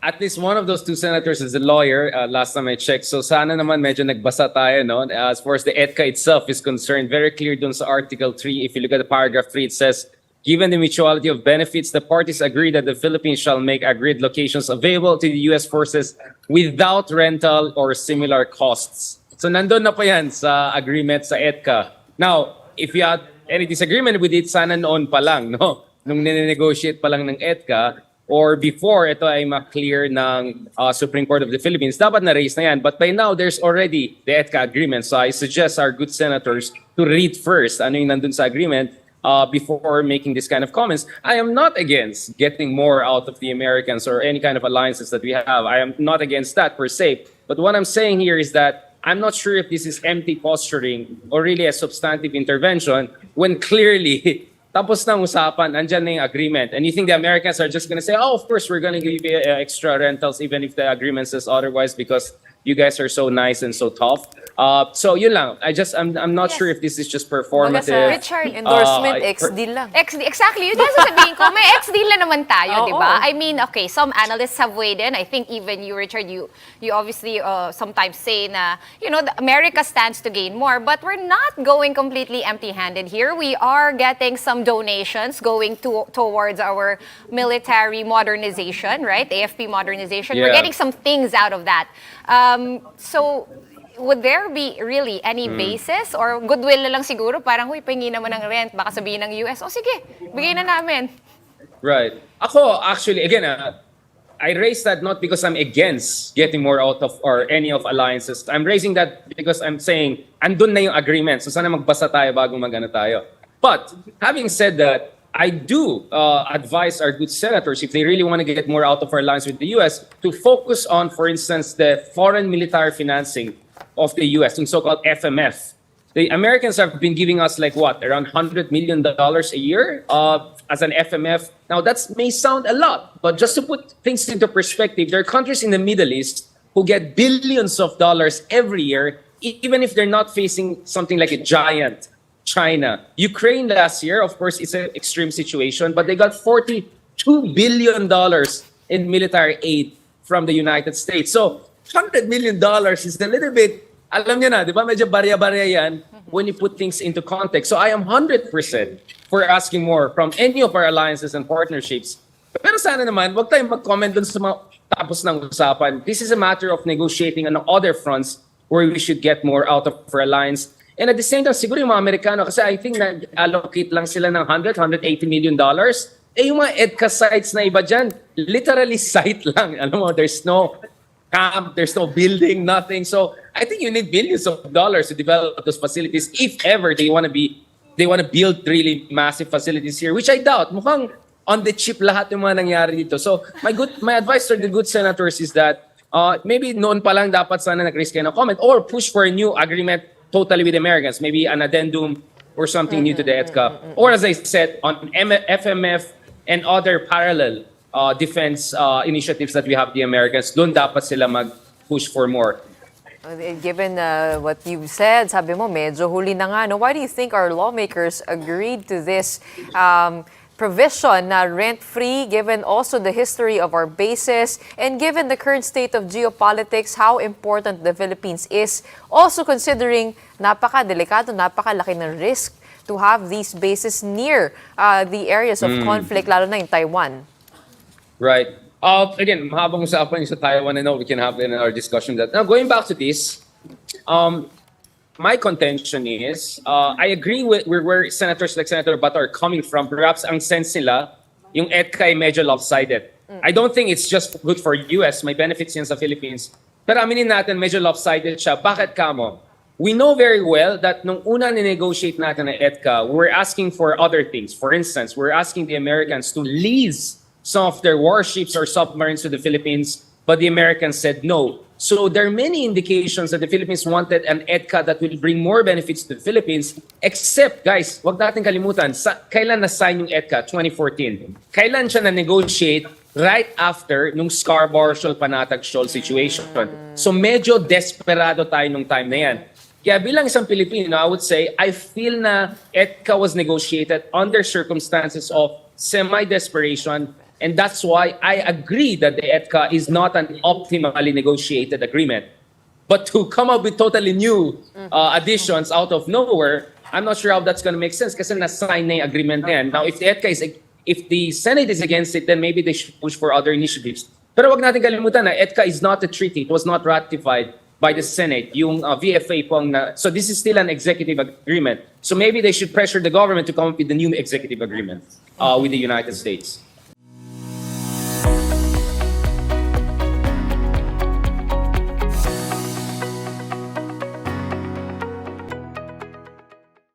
at least one of those two senators is a lawyer, last time I checked. So sana naman medyo nagbasa tayo, no? As far as the EDCA itself is concerned, very clear dun sa Article 3. If you look at the paragraph 3, it says, given the mutuality of benefits, the parties agree that the Philippines shall make agreed locations available to the U.S. forces without rental or similar costs. So nandun na po yan sa agreement sa EDCA. Now, if you had any disagreement with it, sana noon pa lang, no? Nung nine-negotiate pa lang ng EDCA, or before ito ay ma-clear ng Supreme Court of the Philippines, dapat na-raise na yan. But by now, there's already the EDCA agreement. So I suggest our good senators to read first ano yung nandun sa agreement before making this kind of comments. I am not against getting more out of the Americans or any kind of alliances that we have. I am not against that per se. But what I'm saying here is that I'm not sure if this is empty posturing or really a substantive intervention when clearly tapos na usapan, andyan na yung agreement. And you think the Americans are just going to say, oh, of course, we're going to give you extra rentals even if the agreement says otherwise because you guys are so nice and so tough. So yun lang. I'm not sure if this is just performative. Richard, endorsement, ex-deal lang. Exactly. Yun yung sasabihin ko, may ex-deal na naman tayo, di ba? I mean, okay, some analysts have weighed in. I think even you, Richard, you obviously sometimes say na, you know, America stands to gain more, but we're not going completely empty-handed here. We are getting some donations going towards our military modernization, right? AFP modernization. Yeah. We're getting some things out of that. So, would there be really any basis or goodwill na lang siguro? Parang, huy, pahingi naman ng rent. Baka sabihin ng US, oh sige, bigay na namin. Right. Ako, actually, again, I raise that not because I'm against getting more out of or any of alliances. I'm raising that because I'm saying, andun na yung agreement. So sana magbasa tayo bago magana tayo. But, having said that, I do advise our good senators, if they really want to get more out of our alliance with the US, to focus on, for instance, the foreign military financing of the US, yung so-called FMF. The Americans have been giving us like what, around $100 million a year as an FMF. Now that may sound a lot, but just to put things into perspective, there are countries in the Middle East who get billions of dollars every year, even if they're not facing something like a giant China. Ukraine last year, of course, it's an extreme situation, but they got $42 billion in military aid from the United States. So $100 million is a little bit, alam niyo na, di ba? Medyo barya-barya yan when you put things into context. So I am 100% for asking more from any of our alliances and partnerships. Pero sana naman, wag tayong mag-comment dun sa mga tapos ng usapan. This is a matter of negotiating on other fronts where we should get more out of our alliance. And at the same time, siguro yung mga Amerikano, kasi I think nag-allocate lang sila ng $180 million. Eh yung mga EDCA sites na iba dyan, literally site lang. Alam mo, there's no camp, there's no building, nothing. So I think you need billions of dollars to develop those facilities if ever they want to build really massive facilities here, which I doubt. Mukhang on the cheap lahat yung mga nangyari dito. So my advice to the good senators is that maybe noon pa lang dapat sana nag-raise kayo ng comment or push for a new agreement totally with Americans, maybe an addendum or something new to the EDCA. Or as I said, on FMF and other parallel defense initiatives that we have the Americans, doon dapat sila mag-push for more. Given what you've said, sabi mo, medyo huli na nga. No? Why do you think our lawmakers agreed to this provision na rent-free, given also the history of our bases and given the current state of geopolitics, how important the Philippines is, also considering napaka-delikado, napaka-laki ng risk to have these bases near the areas of conflict, lalo na in Taiwan? Right. Again, mahabang usapan yung sa Taiwan, I know we can have in our discussion that. Now, going back to this, my contention is, I agree with where senators like Senator Bato are coming from. Perhaps ang sense nila, yung EDCA ay medyo lopsided. I don't think it's just good for US, may benefits yan sa Philippines. Pero aminin natin, medyo lopsided siya. Bakit kamo? We know very well that nung una ni-negotiate natin ng EDCA, we're asking for other things. For instance, we're asking the Americans to lease some of their warships or submarines to the Philippines, but the Americans said no. So there are many indications that the Philippines wanted an EDCA that will bring more benefits to the Philippines, except, guys, wag natin kalimutan, kailan na-sign yung EDCA? 2014. Kailan siya na-negotiate? Right after nung Scarborough Shoal, Panatag Shoal situation. So medyo desperado tayo nung time na yan. Kaya bilang isang Pilipino, I would say, I feel na EDCA was negotiated under circumstances of semi-desperation And that's why I agree that the EDCA is not an optimally negotiated agreement. But to come up with totally new additions out of nowhere, I'm not sure how that's going to make sense kasi na-sign na yung agreement na yan. Now, if the EDCA if the Senate is against it, then maybe they should push for other initiatives. Pero wag natin kalimutan na EDCA is not a treaty. It was not ratified by the Senate. Yung VFA pong so this is still an executive agreement. So maybe they should pressure the government to come up with the new executive agreement with the United States.